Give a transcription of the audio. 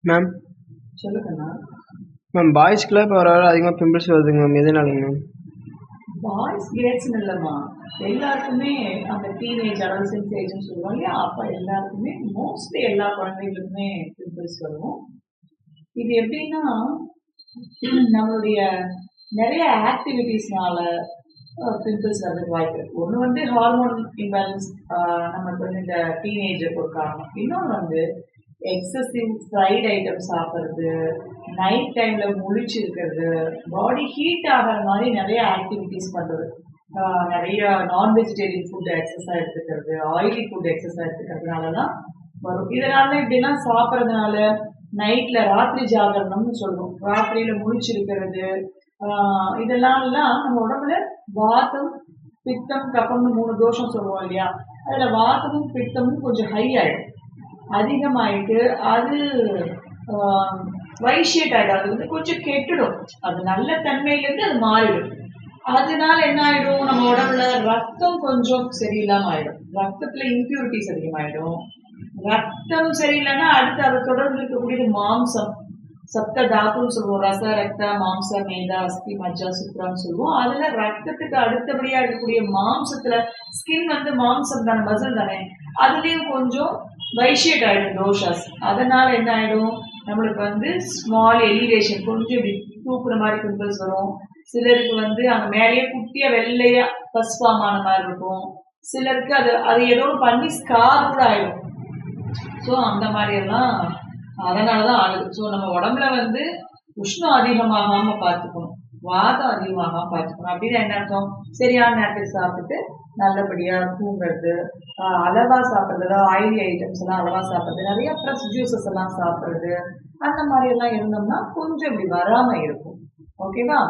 Ma'am சொல்லுங்கண்ணா. Ma'am பாய்ஸ்க்குலாம் இப்போ வர அதிகமாக பிம்பிள்ஸ் வருதுங்க மேம், எதனாலங்க மேம்? பாய்ஸ் கேர்ள்ஸ்னு இல்லைம்மா, எல்லாருக்குமே அந்த டீனேஜ் அடல்சன்ஸ் ஏஜ்னு சொல்லுவோம் இல்லையா, அப்போ எல்லாருக்குமே மோஸ்ட்லி எல்லா குழந்தைகளுக்குமே பிம்பிள்ஸ் வரும். இது எப்படின்னா நம்மளுடைய நிறைய ஆக்டிவிட்டீஸ்னால பிம்பிள்ஸ் வர்றதுக்கு வாய்ப்பு இருக்கு. ஒன்று வந்து ஹார்மோன் இம்பேலன்ஸ், நமக்கு வந்து இந்த டீனேஜுக்கு ஒரு காரணம். இன்னொன்று வந்து எக்ஸசிவ் ஃப்ரைட் ஐட்டம் சாப்பிட்றது, நைட் டைம்ல முழிச்சு இருக்கிறது, பாடி ஹீட் ஆகிற மாதிரி நிறைய ஆக்டிவிட்டீஸ் பண்ணுறது, நிறைய நான் வெஜிடேரியன் ஃபுட் எக்ஸஸாக எடுத்துக்கிறது, ஆயிலி ஃபுட் எக்ஸஸாக எடுத்துக்கிறதுனால தான் வரும். இதனால இப்படிலாம் சாப்பிட்றதுனால நைட்ல ராத்திரி ஜாகரணம்னு சொல்லுவோம், ராத்திரியில முழிச்சிருக்கிறது, இதெல்லாம் நம்ம உடம்புல வாதம் பித்தம் கபம்னு 3 தோஷம் சொல்லுவோம் இல்லையா, அதுல வாதமும் பித்தமும் கொஞ்சம் ஹை ஆயிடும், அதிகமாயிட்டு அது வைஷியேட் ஆகிடும், அது வந்து கொஞ்சம் கெட்டுடும், அது நல்ல தன்மையிலேருந்து அது மாறிடும். அதனால என்ன ஆயிடும், நம்ம உடம்புல ரத்தம் கொஞ்சம் சரியில்லாம ஆயிடும், ரத்தத்துல இம்பியூரிட்டிஸ் அதிகமாயிடும். ரத்தம் சரியில்லைன்னா அடுத்து அதை தொடர்ந்து இருக்கக்கூடியது மாம்சம், சப்த தாத்துன்னு சொல்லுவோம், ரச ரத்த மாம்ச மேதா அஸ்தி மஜ்ஜா சுக்ரான்னு சொல்லுவோம். அதுல ரத்தத்துக்கு அடுத்தபடியா இருக்கக்கூடிய மாம்சத்துல, ஸ்கின் வந்து மாம்சம் தானே, மசில் தானே, அதுலயும் கொஞ்சம் வைஷியேட் ஆயிடும் தோஷாஸ். அதனால என்ன ஆயிடும், நம்மளுக்கு வந்து ஸ்மால் எலிவேஷன், கொஞ்சம் இப்படி தூக்குற மாதிரி பிம்பிள்ஸ் வரும். சிலருக்கு வந்து அங்க மேலேயே குட்டியா வெள்ளையா பஸ்பாமான மாதிரி இருக்கும், சிலருக்கு அது அது ஏதோ பண்ணி ஸ்கார் கூட ஆயிடும். ஸோ அந்த மாதிரி எல்லாம் அதனாலதான் ஆகுது. ஸோ நம்ம உடம்புல வந்து உஷ்ணம் அதிகமாகாம பார்த்துக்கணும், வாதம் அதிகமாகாம பார்த்துக்கணும். அப்படின்னு என்ன அர்த்தம், சரியான நேரத்துக்கு சாப்பிட்டு நல்லபடியா தூங்குறது, அளவா சாப்பிட்றது, அதாவது ஆயிலி ஐட்டம்ஸ் எல்லாம் அளவா சாப்பிட்றது, நிறைய ஃப்ரெஷ் ஜூசஸ் எல்லாம் சாப்பிட்றது, அந்த மாதிரி எல்லாம் இருந்தோம்னா கொஞ்சம் இப்படி வராம இருக்கும். ஓகேவா?